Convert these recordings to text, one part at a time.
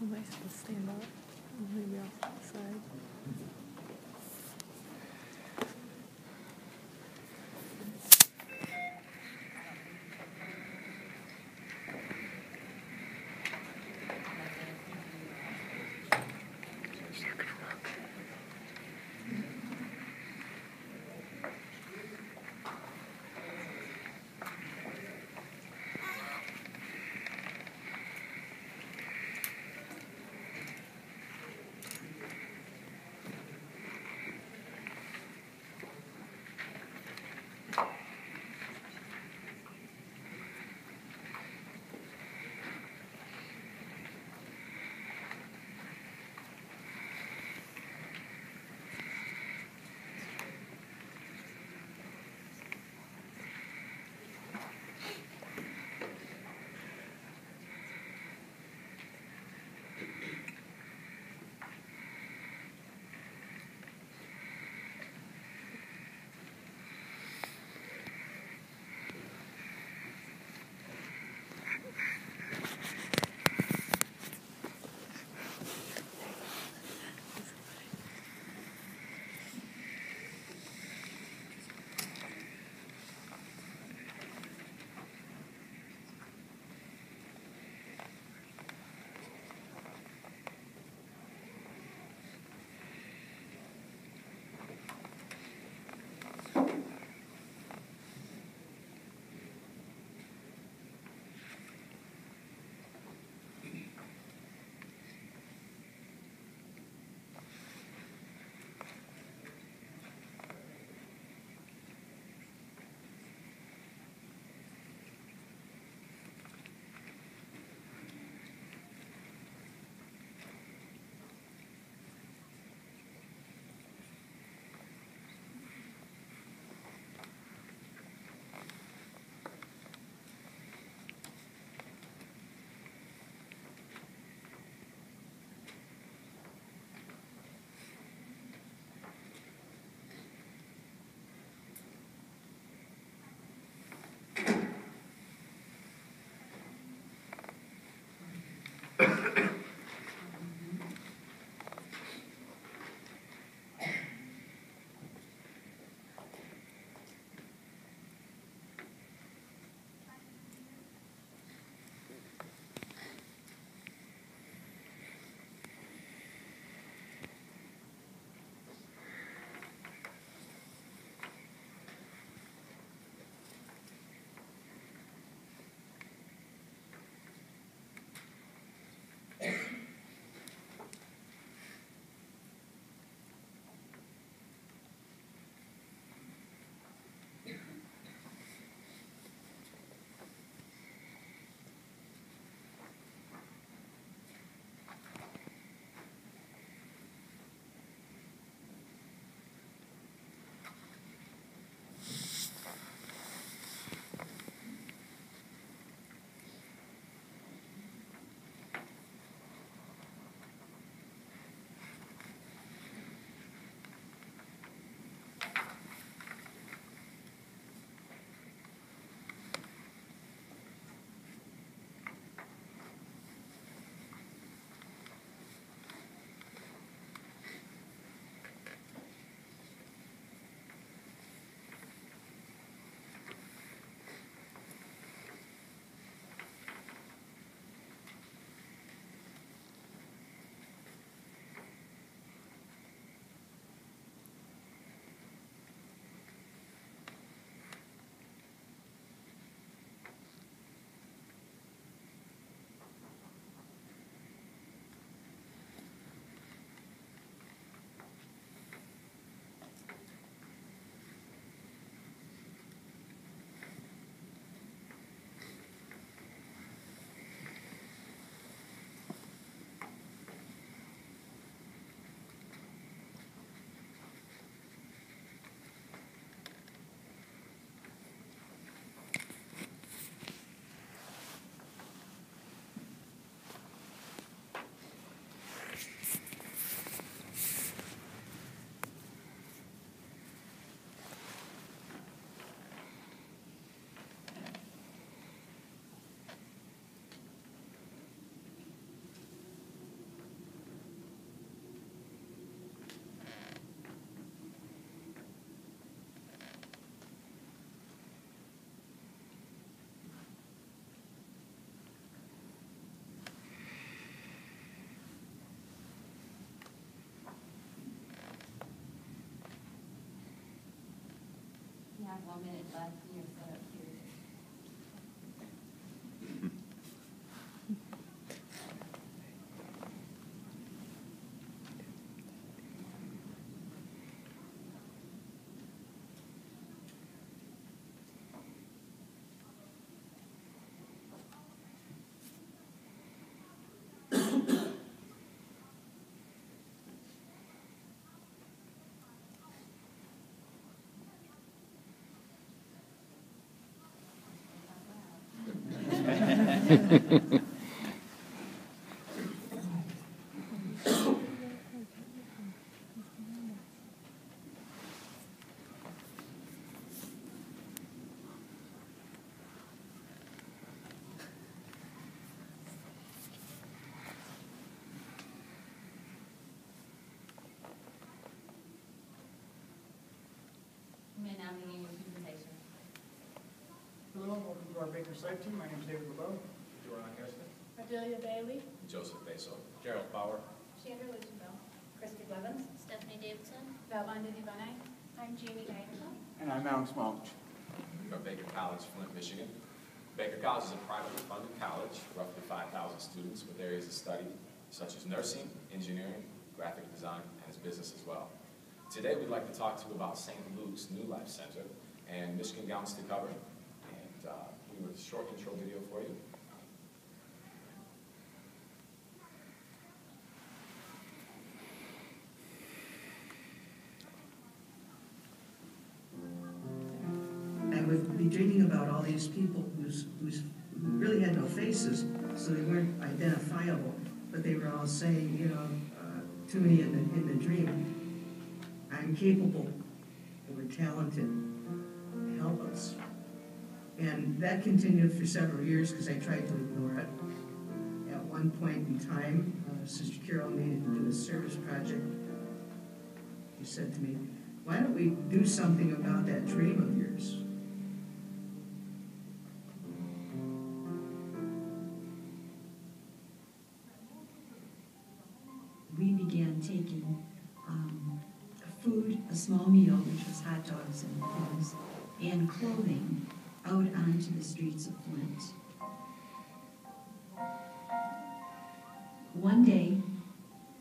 Am I supposed to stand up? Maybe off to the side. 1 minute left in your setup period. You may now begin your presentation. Hello, welcome to our Baker SIFE team. My name is David LeBeau. Joanne Heston, Adelia Bailey. Joseph Baso, Gerald Bauer, Chandra Luchenbell. Christy Blevins. Stephanie Davidson. Valmanda Divine. I'm Jamie Dyson. And I'm Alex Mulch. from Baker College, Flint, Michigan. Baker College is a privately funded college, roughly 5,000 students with areas of study such as nursing, engineering, graphic design, and its business as well. Today we'd like to talk to you about St. Luke's New Life Center and Michigan Gowns to Cover. And we have a short intro video for you. I would be dreaming about all these people who really had no faces, so they weren't identifiable, but they were all saying, to me in the dream, I'm capable, we're talented, help us. And that continued for several years because I tried to ignore it. At one point in time, Sister Carol needed to do a service project. She said to me, why don't we do something about that dream of yours? We began taking food, a small meal, which was hot dogs and things, and clothing out onto the streets of Flint. One day,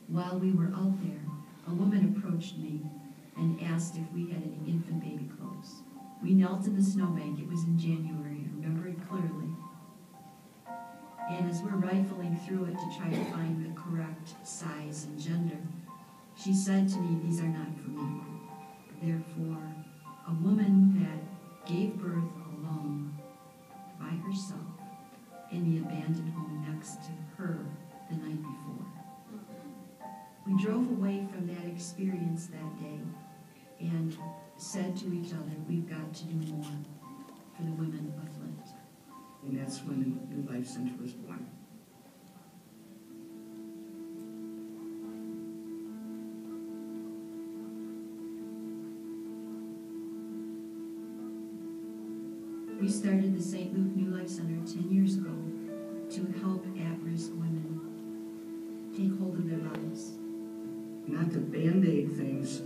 while we were out there, a woman approached me and asked if we had any infant baby clothes. We knelt in the snowbank. It was in January. I remember it clearly. And as we're rifling through it to try to find the correct size and gender, she said to me, these are not for me. They're for a woman that gave birth alone by herself in the abandoned home next to her the night before. We drove away from that experience that day and said to each other, we've got to do more for the women of Flint. And that's when the New Life Center was born. We started the St. Luke New Life Center 10 years ago to help at-risk women take hold of their lives. Not to band-aid things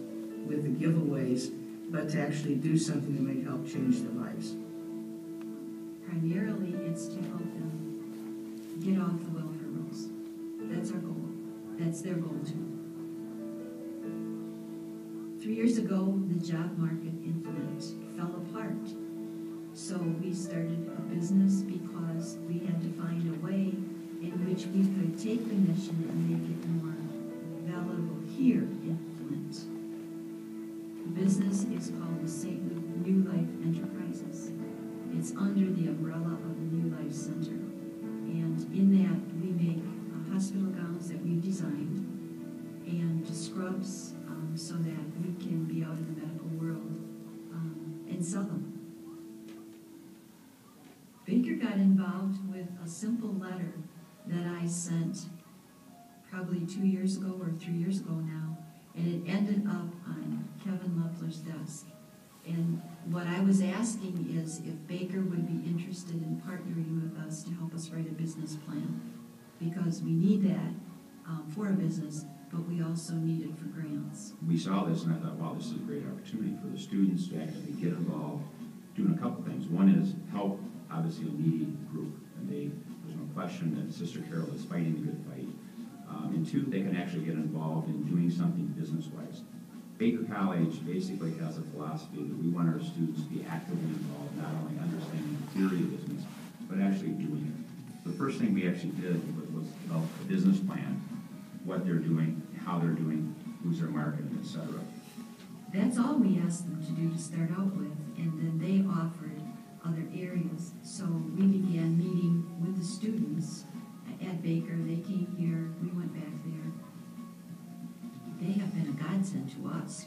with the giveaways, but to actually do something that might help change their lives. Primarily, it's to help them get off the welfare rolls. That's our goal. That's their goal too. 3 years ago, the job market in Flint fell apart. So we started a business because we had to find a way in which we could take the mission and make it more valuable here in Flint. The business is called the St. Luke New Life Enterprises. It's under the umbrella of the New Life Center. And in that, we make hospital gowns that we've designed and scrubs so that we can be out in the medical world and sell them. Baker got involved with a simple letter that I sent probably 2 years ago or 3 years ago now, and it ended up on Kevin Loeffler's desk. And what I was asking is if Baker would be interested in partnering with us to help us write a business plan, because we need that for a business, but we also need it for grants. We saw this and I thought, wow, this is a great opportunity for the students to actually get involved doing a couple things. One is help, obviously, a needy group, and there's no question that Sister Carol is fighting the good fight. And two, they can actually get involved in doing something business-wise. Baker College basically has a philosophy that we want our students to be actively involved, not only understanding the theory of business, but actually doing it. The first thing we actually did was develop a business plan, what they're doing, how they're doing, who's their marketing, etc. That's all we asked them to do to start out with, and then they offered other areas. So we began meeting with the students at Baker. They came here, we went back there. They have been a godsend to us.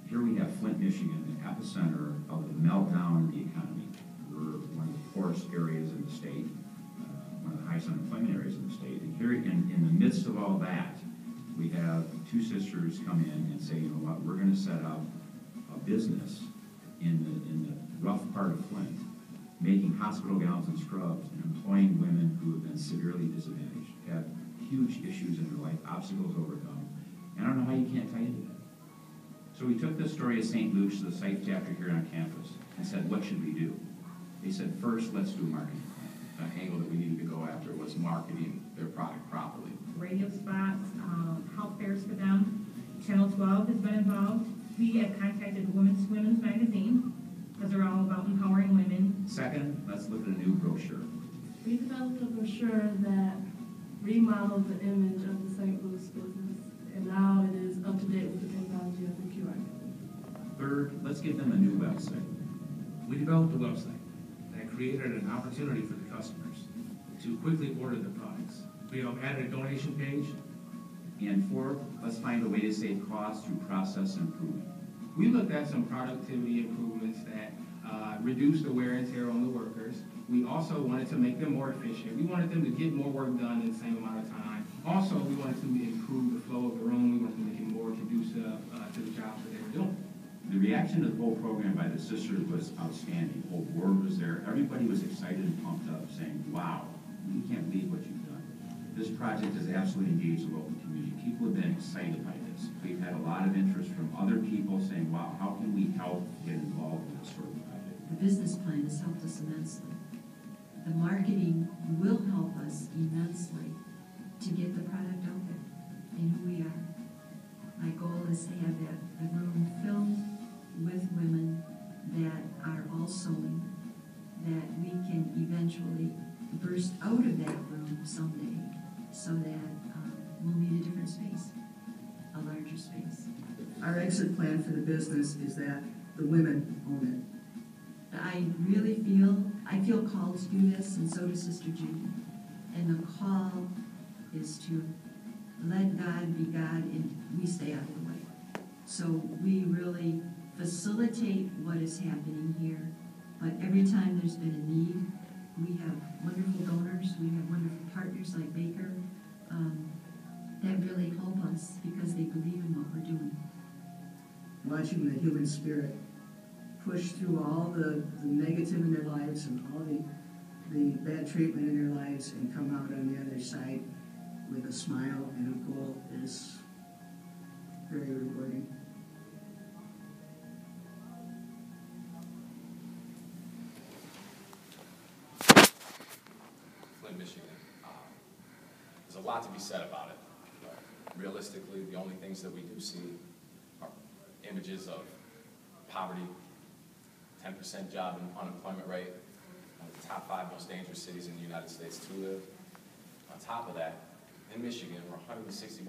Here we have Flint, Michigan, the epicenter of the meltdown in the economy. We're one of the poorest areas in the state, one of the highest unemployment areas in the state. And here, in the midst of all that, we have two sisters come in and say, you know what, we're going to set up a business in the rough part of Flint, making hospital gowns and scrubs and employing women who have been severely disadvantaged, have huge issues in their life, obstacles overcome. And I don't know how you can't tie into that. So we took the story of St. Luke's, the SIFE chapter here on campus, and said, what should we do? They said, first, let's do a marketing plan. The angle that we needed to go after was marketing their product properly. Radio spots, health fairs for them. Channel 12 has been involved. We have contacted Women's Magazine, because they're all about empowering women. Second, let's look at a new brochure. We developed a brochure that remodeled the image of the St. Louis business, and now it is up to date with the technology of the QR code. Third, let's give them a new website. We developed a website that created an opportunity for the customers to quickly order the products. We have added a donation page. And fourth, let's find a way to save costs through process improvement. We looked at some productivity improvements that reduced the wear and tear on the workers. We also wanted to make them more efficient. We wanted them to get more work done in the same amount of time. Also, we wanted to improve the flow of the room. We wanted to make it more conducive to the jobs that they were doing. The reaction to the whole program by the sisters was outstanding. The whole board was there. Everybody was excited and pumped up, saying, wow, we can't believe what you've done. This project has absolutely engaged the local community. People have been excited by this. We've had a lot of interest from other people saying, wow, how can we help get involved in this sort of project? The business plan has helped us immensely. The marketing will help us immensely to get the product out there and who we are. My goal is to have the room filled with women that are all sewing, that we can eventually burst out of that room someday so that we'll need a different space, a larger space. Our exit plan for the business is that the women own it. I feel called to do this, and so does Sister Judy. And the call is to let God be God, and we stay out of the way. So we really facilitate what is happening here, but every time there's been a need, we have wonderful donors, we have wonderful partners like Baker, that really help us because they believe in what we're doing. Watching the human spirit push through all the negative in their lives and all the bad treatment in their lives and come out on the other side with a smile and a goal is very rewarding. Flint, Michigan. There's a lot to be said about it. But realistically, the only things that we do see are images of poverty, 10% job and unemployment rate, one of the top 5 most dangerous cities in the United States to live. On top of that, in Michigan, we're 161%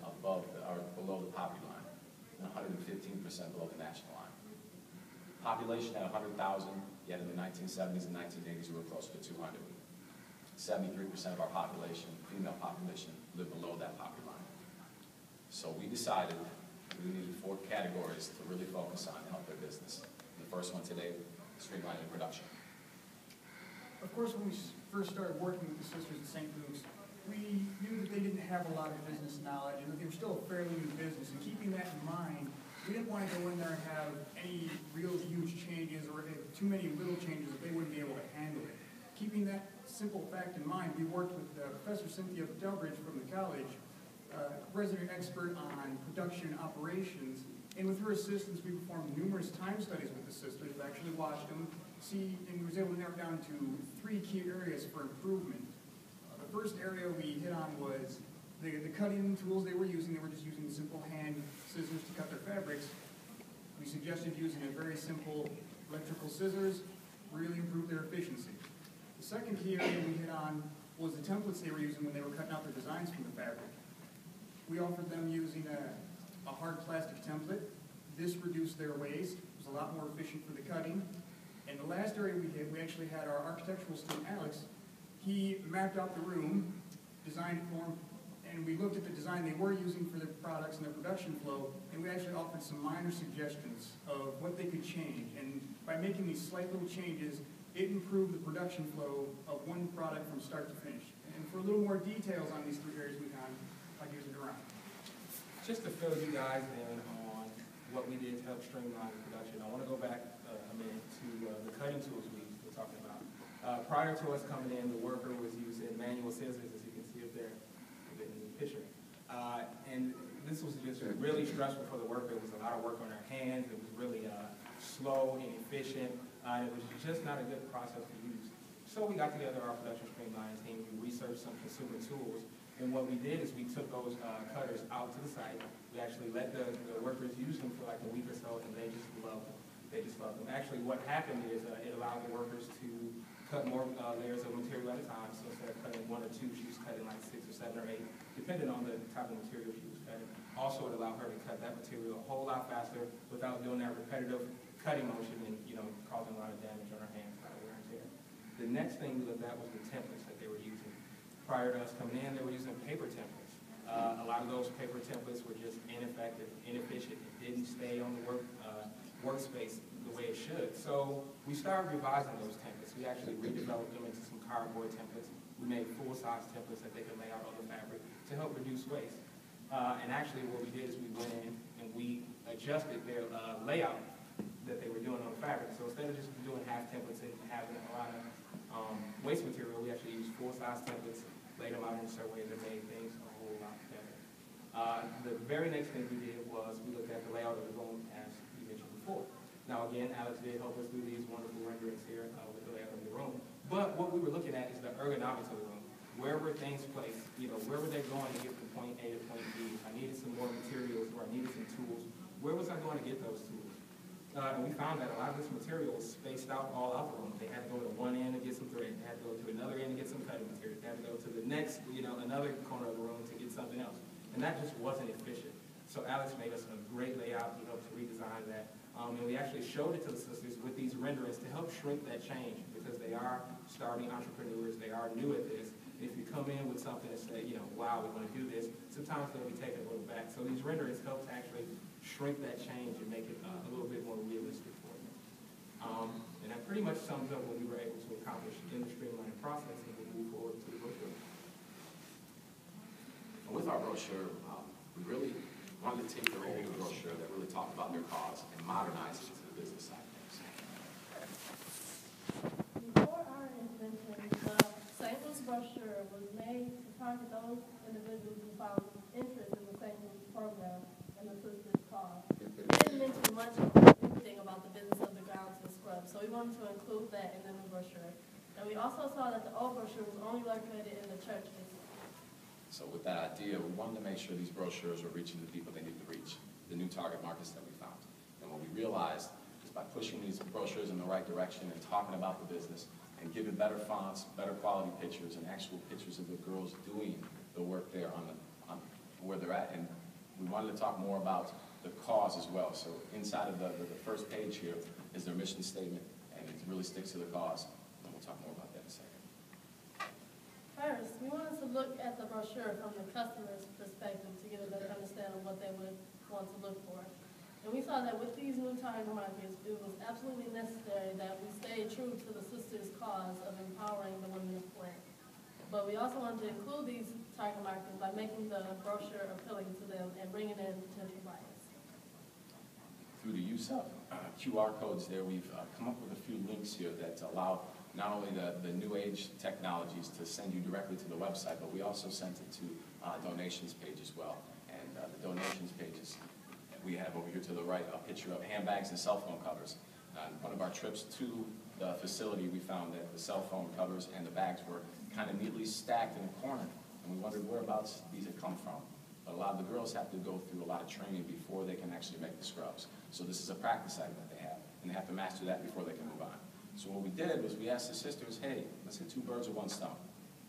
above or below the poverty line, and 115% below the national line. Population at 100,000, yet in the 1970s and 1980s, we were closer to 200. 73% of our population, female population, live below that poverty line. So we decided we needed 4 categories to really focus on to help their business. The first one today, streamlining production. Of course, when we first started working with the sisters at St. Luke's, we knew that they didn't have a lot of business knowledge and that they were still a fairly new business. And keeping that in mind, we didn't want to go in there and have any real huge changes or too many little changes that they wouldn't be able to handle it. Keeping that simple fact in mind, we worked with Professor Cynthia Delbridge from the college, resident expert on production operations, and with her assistance we performed numerous time studies with the sisters. We actually watched them, see, and we was able to narrow down to 3 key areas for improvement. The first area we hit on was the cutting tools they were using. They were just using simple hand scissors to cut their fabrics. We suggested using a very simple electrical scissors, really improved their efficiency. The second key area we hit on was the templates they were using when they were cutting out their designs from the fabric. We offered them using a hard plastic template. This reduced their waste. It was a lot more efficient for the cutting. And the last area we hit, we actually had our architectural student, Alex. He mapped out the room, designed it for them, and we looked at the design they were using for their products and their production flow, and we actually offered some minor suggestions of what they could change. And by making these slight little changes, it improved the production flow of one product from start to finish. And for a little more details on these 3 areas we found, I'll give it around. Just to fill you guys in on what we did to help streamline the production, I want to go back a minute to the cutting tools we were talking about. Prior to us coming in, the worker was using manual scissors, as you can see up there in the picture. And this was just really stressful for the worker. It was a lot of work on their hands. It was really slow and efficient. It was just not a good process to use. So we got together our production streamline team. We researched some consumer tools. And what we did is we took those cutters out to the site. We actually let the workers use them for like a week or so, and they just loved them. They just loved them. Actually, what happened is it allowed the workers to cut more layers of material at a time. So instead of cutting 1 or 2, she was cutting like 6 or 7 or 8, depending on the type of material she was cutting. Also, it allowed her to cut that material a whole lot faster without doing that repetitive cutting motion and, causing a lot of damage on her hands, a lot of wear and tear. The next thing we looked at was the templates that they were using. Prior to us coming in, they were using paper templates. A lot of those paper templates were just ineffective, inefficient. It didn't stay on the workspace the way it should. So we started revising those templates. We actually redeveloped them into some cardboard templates. We made full-size templates that they could lay out on the fabric to help reduce waste. And actually what we did is we went in and we adjusted their layout that they were doing on the fabric. So instead of just doing half templates and having a lot of waste material, we actually used full-size templates, laid them out in a certain way that made things a whole lot better. The very next thing we did was we looked at the layout of the room as we mentioned before. Now again, Alex did help us do these wonderful renderings here with the layout of the room. But what we were looking at is the ergonomics of the room. Where were things placed? Where were they going to get from point A to point B? If I needed some more materials or I needed some tools, where was I going to get those tools? And we found that a lot of this material was spaced out all out the room. They had to go to one end to get some thread. They had to go to another end to get some cutting material. They had to go to the next, another corner of the room to get something else. And that just wasn't efficient. So Alex made us a great layout. He helped to redesign that. And we actually showed it to the sisters with these renderings to help shrink that change because they are starting entrepreneurs. They are new at this. And if you come in with something and say, wow, we're going to do this, sometimes they'll be taken a little back. So these renderings help to actually shrink that change and make it a little bit more realistic for them. And that pretty much sums up what we were able to accomplish in the streamlining process, and we'll move forward to the brochure. And with our brochure, we really wanted to take the whole brochure that really talked about their cause and modernize it to the business side of things. Before our invention, the St. Louis brochure was made to target those individuals who found interest in the St. Louis program and the sisters' cause. It didn't mention much of anything about the business of the grounds and scrubs, so we wanted to include that in the new brochure. And we also saw that the old brochure was only located in the church district. So with that idea, we wanted to make sure these brochures were reaching the people they needed to reach, the new target markets that we found. And what we realized is by pushing these brochures in the right direction and talking about the business and giving better fonts, better quality pictures, and actual pictures of the girls doing the work there on where they're at. And we wanted to talk more about the cause as well. So inside of the first page here is their mission statement, and it really sticks to the cause. And we'll talk more about that in a second. First, we wanted to look at the brochure from the customer's perspective to get a better understanding of what they would want to look for. And we saw that with these new target markets, it was absolutely necessary that we stay true to the sisters' cause of empowering the women of Flint. But we also wanted to include these target markets by making the brochure appealing to them and bringing in potential buyers. Through the use of QR codes there, we've come up with a few links here that allow not only the new age technologies to send you directly to the website, but we also sent it to donations page as well. And the donations pages, we have over here to the right a picture of handbags and cell phone covers. One of our trips to the facility, we found that the cell phone covers and the bags were kind of neatly stacked in a corner. And we wondered whereabouts these had come from. But a lot of the girls have to go through a lot of training before they can actually make the scrubs. So this is a practice item that they have, and they have to master that before they can move on. So what we did was we asked the sisters, hey, let's hit 2 birds with 1 stone.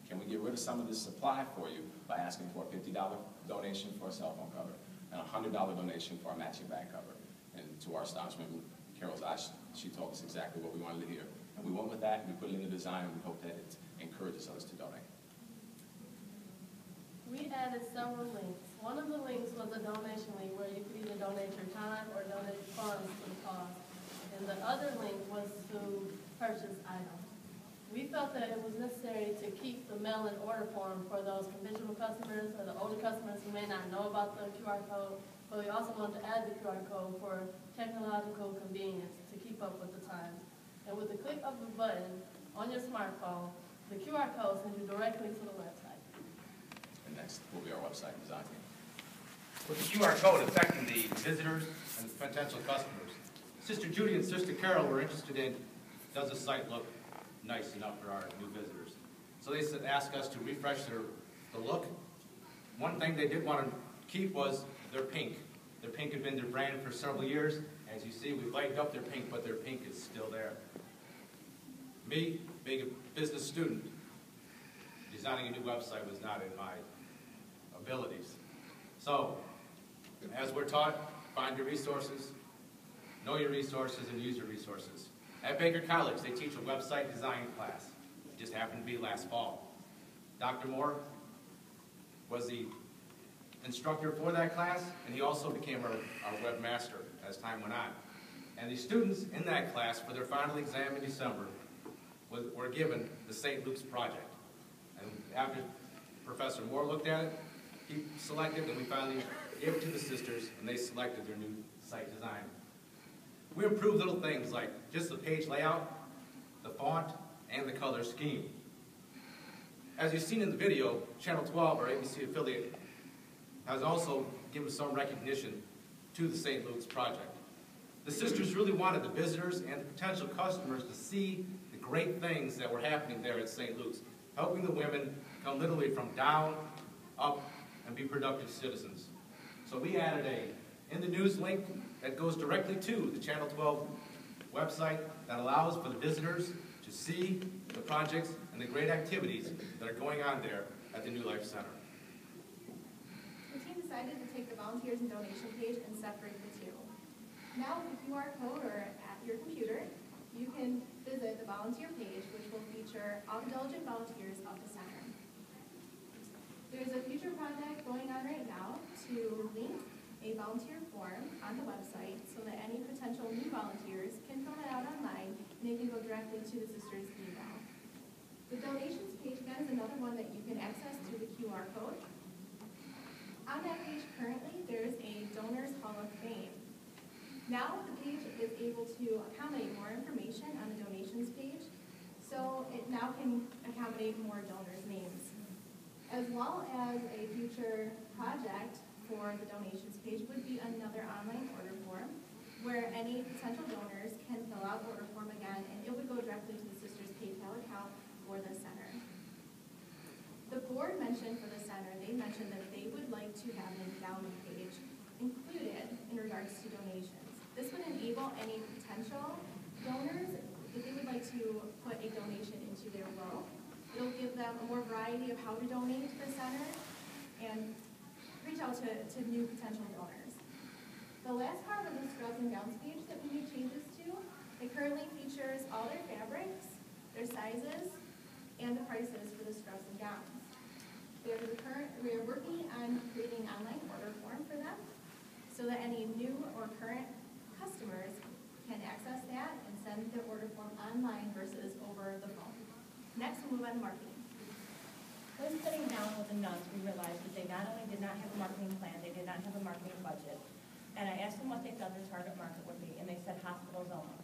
Can we get rid of some of this supply for you by asking for a $50 donation for a cell phone cover and a $100 donation for a matching bag cover? And to our astonishment, Carol's eyes, she told us exactly what we wanted to hear. And we went with that, and we put it in the design, and we hope that it encourages others to donate. We added several links. One of the links was a donation link where you could either donate your time or donate funds to the cause. And the other link was to purchase items. We felt that it was necessary to keep the mail-in order form for those conventional customers or the older customers who may not know about the QR code, but we also wanted to add the QR code for technological convenience to keep up with the times. And with the click of a button on your smartphone, the QR code sends you directly to the website. And next will be our website design team. With the QR code affecting the visitors and the potential customers, Sister Judy and Sister Carol were interested in, does the site look nice enough for our new visitors? So they asked us to refresh the look. One thing they did want to keep was their pink. Their pink had been their brand for several years. As you see, we lightened up their pink, but their pink is still there. Me, being a business student, designing a new website was not in my abilities. So, as we're taught, find your resources, know your resources, and use your resources. At Baker College, they teach a website design class. It just happened to be last fall. Dr. Moore was the instructor for that class, and he also became our webmaster as time went on. And the students in that class, for their final exam in December, were given the St. Luke's project. And after Professor Moore looked at it, he selected, and we finally gave it to the sisters, and they selected their new site design. We improved little things like just the page layout, the font, and the color scheme. As you've seen in the video, Channel 12, our ABC affiliate, has also given some recognition to the St. Luke's project. The sisters really wanted the visitors and the potential customers to see the great things that were happening there at St. Luke's, helping the women come literally from down, up, and be productive citizens. So we added in the news link that goes directly to the Channel 12 website that allows for the visitors to see the projects and the great activities that are going on there at the New Life Center. The team decided to take the volunteers and donation page and separate the two. Now with the QR code or at your computer, you can visit the volunteer page, which will feature all the diligent volunteers of the center. There's a future project going on right now to link a volunteer form on the website so that any potential new volunteers can fill it out online and they can go directly to the sisters' email. The donations page, again, is another one that you can access through the QR code. On that page currently, there's a Donors Hall of Fame. Now the page is able to accommodate more information on the donations page, so it now can accommodate more donors' names. As well as a future project for the donations page would be another online order form where any potential donors can fill out order form again, and it would go directly to the sisters' PayPal account for the center. The board mentioned for the center, they mentioned that they would like to have an endowment page included in regards to donations. This would enable any potential donors, if they would like to put a donation into their will, it'll give them a more variety of how to donate to the center and reach out to new potential donors. The last part of the scrubs and gowns page that we made changes to, it currently features all their fabrics, their sizes, and the prices for the scrubs and gowns. We are working on creating an online order form for them so that any new or current customers can access that and send their order form online versus over the phone. Next, we'll move on to marketing. When sitting down with the nuns, we realized that they not only did not have a marketing plan, they did not have a marketing budget. And I asked them what they thought their target market would be, and they said hospitals only.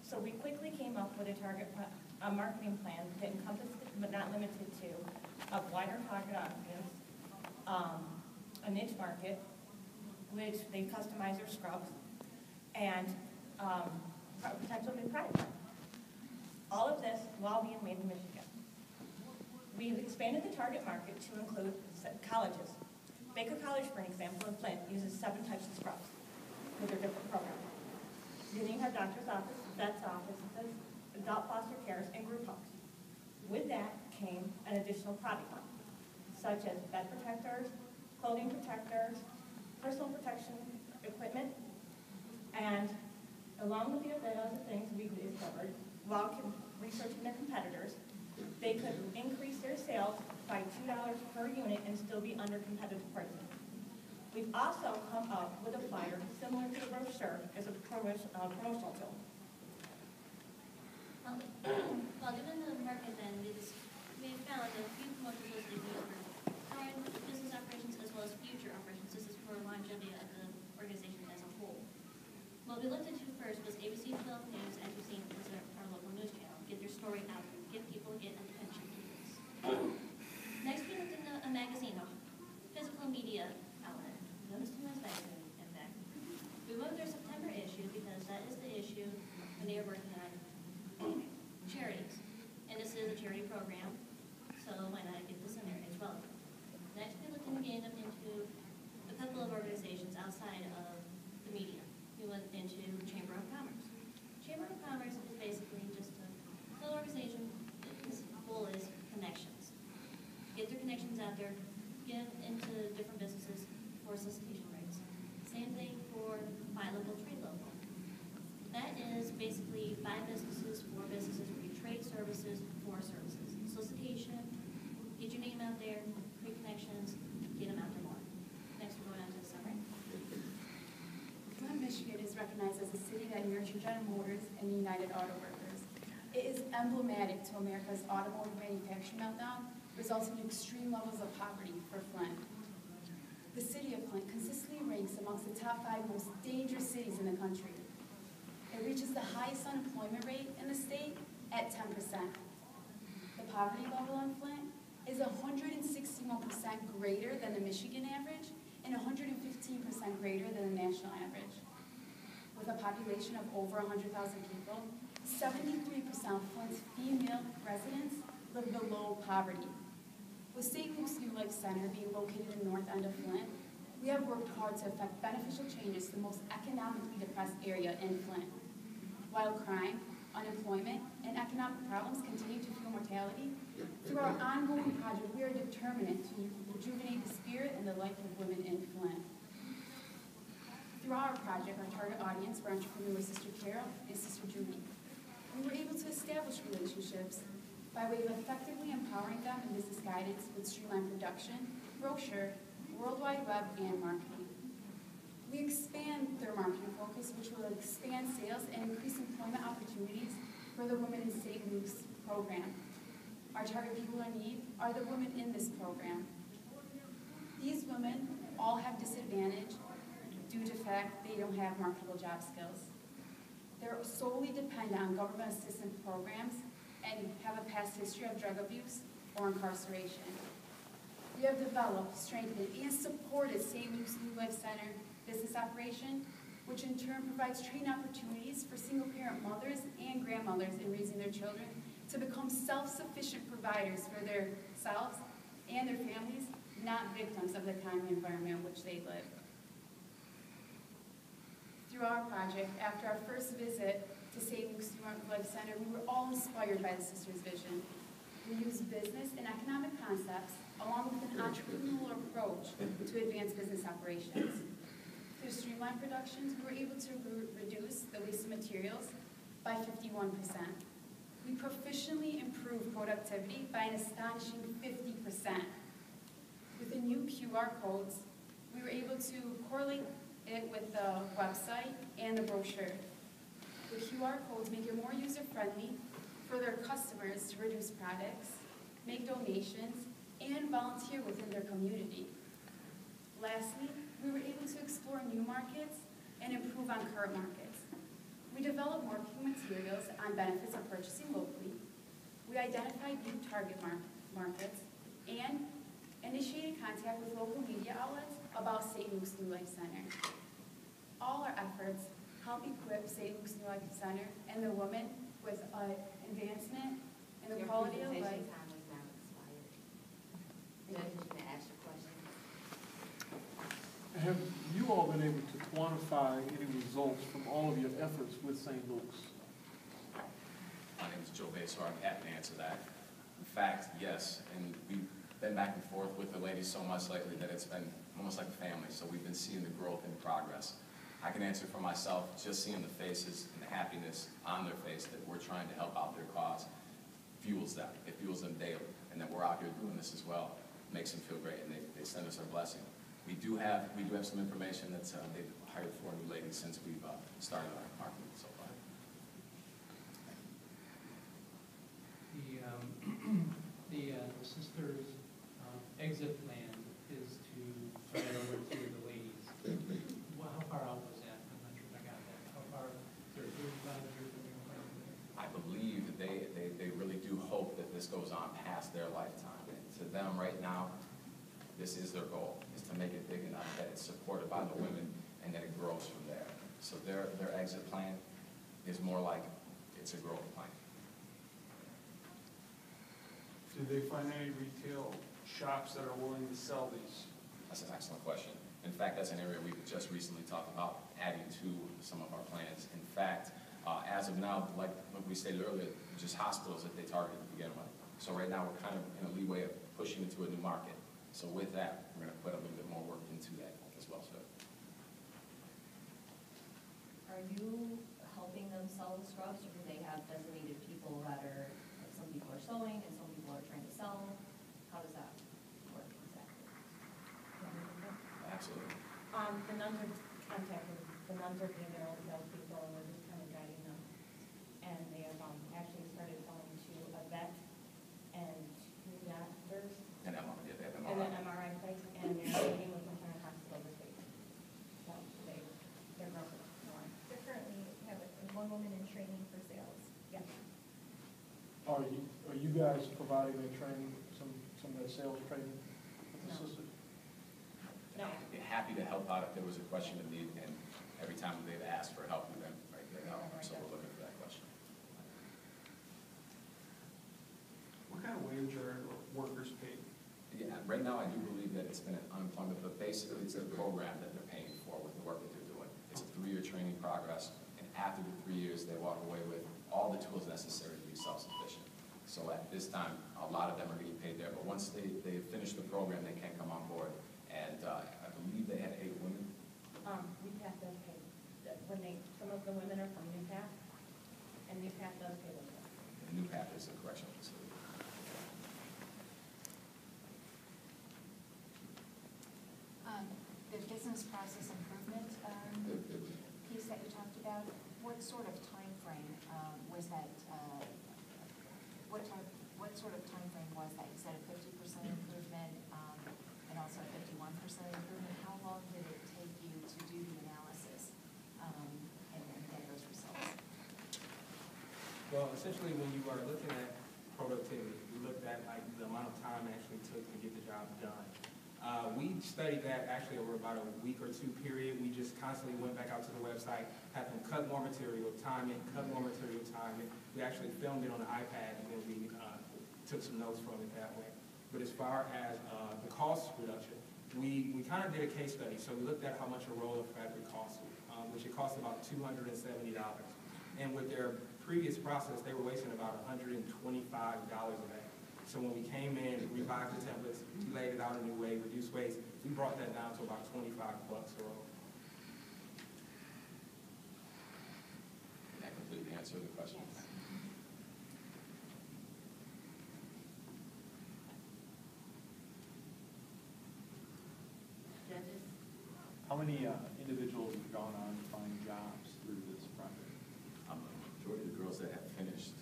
So we quickly came up with a marketing plan that encompassed, but not limited to, a wider target audience, a niche market, which they customize their scrubs, and potential new product line. All of this while being made in Michigan. We've expanded the target market to include colleges. Baker College, for example, in Flint, uses 7 types of scrubs with their different programs. Then you have doctor's office, vet's offices, adult foster cares, and group homes. With that came an additional product line, such as bed protectors, clothing protectors, personal protection equipment, and along with the other things we discovered, while researching their competitors, they could increase their sales by $2 per unit and still be under competitive pricing. We've also come up with a flyer similar to the brochure as a promotional tool. While doing the market then, we found a few promotions listed for current business operations as well as future operations. This is for longevity of the organization as a whole. What we looked into first was ABC 12 News, as you've seen, is our local news channel. Get their story out, get people, get attention to this. Next, we looked into a magazine, a physical media outlet. Notice too much magazine, in fact. We went with their September issue because that is the issue when they are working on charities. And this is a charity program, so why not get this in there as well? Next, we looked into getting them into a couple of organizations outside of the media. We went into Chamber of Commerce. Chamber of Commerce is basically just a little organization. Its goal is connections. Get their connections out there, get into different businesses for solicitation rates. Same thing for Buy Local, Trade Local. That is basically buy businesses for businesses where you trade services for services. Solicitation, get your name out there, create connections, get them out there more. Next, we're going on to the summary. Flint, Michigan is recognized as a city that nurtures General Motors and United Auto Workers. It is emblematic to America's automotive manufacturing meltdown, resulting in extreme levels of poverty for Flint. The city of Flint consistently ranks amongst the top 5 most dangerous cities in the country. It reaches the highest unemployment rate in the state at 10%. The poverty level in Flint is 161% greater than the Michigan average and 115% greater than the national average. With a population of over 100,000 people, 73% of Flint's female residents live below poverty. With St. Luke's New Life Center being located in the north end of Flint, we have worked hard to effect beneficial changes to the most economically depressed area in Flint. While crime, unemployment, and economic problems continue to fuel mortality, through our ongoing project, we are determined to rejuvenate the spirit and the life of women in Flint. Through our project, our target audience were entrepreneurs Sister Carol and Sister Judy. We were able to establish relationships by way of effectively empowering them in business guidance with streamlined production, brochure, World Wide Web, and marketing. We expand their marketing focus, which will expand sales and increase employment opportunities for the women in St. Luke's program. Our target people in need are the women in this program. These women all have disadvantage due to the fact they don't have marketable job skills. They're solely dependent on government assistance programs and have a past history of drug abuse or incarceration. We have developed, strengthened, and supported St. Luke's New Life Center business operation, which in turn provides training opportunities for single-parent mothers and grandmothers in raising their children to become self-sufficient providers for themselves and their families, not victims of the kind of environment in which they live. Through our project, after our first visit to St. Luke's New Life Center, we were all inspired by the sisters' vision. We used business and economic concepts along with an entrepreneurial approach to advance business operations. Through streamlined productions, we were able to reduce the waste of materials by 51%. We proficiently improved productivity by an astonishing 50%. With the new QR codes, we were able to correlate it with the website and the brochure. The QR codes make it more user-friendly for their customers to reduce products, make donations, and volunteer within their community. Lastly, we were able to explore new markets and improve on current markets. We developed marketing materials on benefits of purchasing locally. We identified new target markets and initiated contact with local media outlets about St. Luke's New Life Center. All our efforts help equip St. Luke's New Life Center and the women with an advancement in the quality of life. Time is now expired. Judge, you can ask your question. Have you all been able to quantify any results from all of your efforts with St. Luke's? My name is Joe Bass, so I'm happy to answer that. In fact, yes, and we've been back and forth with the ladies so much lately that it's been almost like a family, so we've been seeing the growth and progress. I can answer for myself, just seeing the faces and the happiness on their face that we're trying to help out their cause fuels them. It fuels them daily, and that we're out here doing this as well makes them feel great, and they send us our blessing. We do have some information that's they've hired 4 new ladies since we've started our marketing so far. The sisters' exit plan is to turn it over to the ladies. Well, how far out was that? I'm not sure if I got that. How far? Is there 35 years? I believe that they really do hope that this goes on past their lifetime. And to them right now, this is their goal, is to make it big enough that it's supported by the women and that it grows from there. So their exit plan is more like it's a growth plan. Did they find any retail shops that are willing to sell these? That's an excellent question. In fact, that's an area we've just recently talked about adding to some of our plans. In fact, as of now, like we stated earlier, just hospitals that they targeted to begin with. So right now, we're kind of in a leeway of pushing into a new market. So with that, we're going to put a little bit more work into that as well, sir. Are you helping them sell the scrubs, or do they have designated people that are, like some people are sewing and some people are trying to sell? How does that work exactly? Absolutely. The nuns are contacting, the nuns are being their own salespeople, and we're just kind of guiding them. And they have actually started selling to a vet and 2 doctors. And MRI, yeah, they have MRI. And then MRI place, and they're meeting with Maternal Hospital this week. So they're growing more. They currently have 1 woman in training for sales. Yeah. Are you guys providing their training, some of that sales training with the sisters? No. We're happy to help out if there was a question of need, and every time they've asked for help, we've been right there to help them, so we're looking for that question. What kind of wage are workers paid? Yeah, right now I do believe that it's been an unemployment, but basically it's a program that they're paying for with the work that they're doing. It's a 3-year training progress, and after the 3 years, they walk away with all the tools necessary to be self-sufficient. So at this time, a lot of them are getting paid there, but once they finish the program, they can come on board. And I believe they had 8 women. NewPath does pay, some of the women are from NewPath, and NewPath does pay them. And NewPath is a correctional facility. The business process improvement piece that you talked about, what sort of time frame was that? What sort of time frame was that? You said a 50% improvement and also a 51% improvement. How long did it take you to do the analysis and get those results? Well, essentially, when you are looking at productivity, we looked at like the amount of time it actually took to get the job done. We studied that actually over about a week or 2 period. We just constantly went back out to the website, had them cut more material, time it, cut more material, time it. We actually filmed it on an iPad, and then we took some notes from it that way. But as far as the cost reduction, we kind of did a case study. So we looked at how much a roll of fabric cost, which it cost about $270. And with their previous process, they were wasting about $125 a day. So when we came in, revised the templates, we laid it out a new way, reduced waste, we brought that down to about $25 a roll. That completely answered the question. Yes. Judges? How many individuals have gone on to find jobs through this project? The majority of the girls that have finished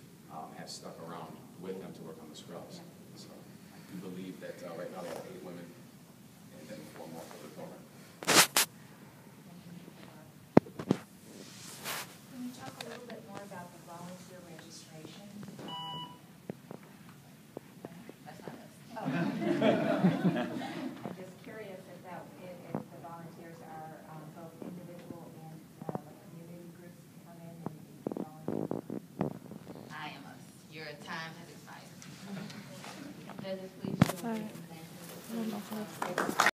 have stuck around with them to work on the scrubs. So I do believe that right now they have 8 women and then 4 more for the program. Can you talk a little bit more about the volunteer registration? That's not us. Oh. I'm just curious if the volunteers are both individual and like community groups come in and volunteer. I am us. your time has expired. Judges, please show me.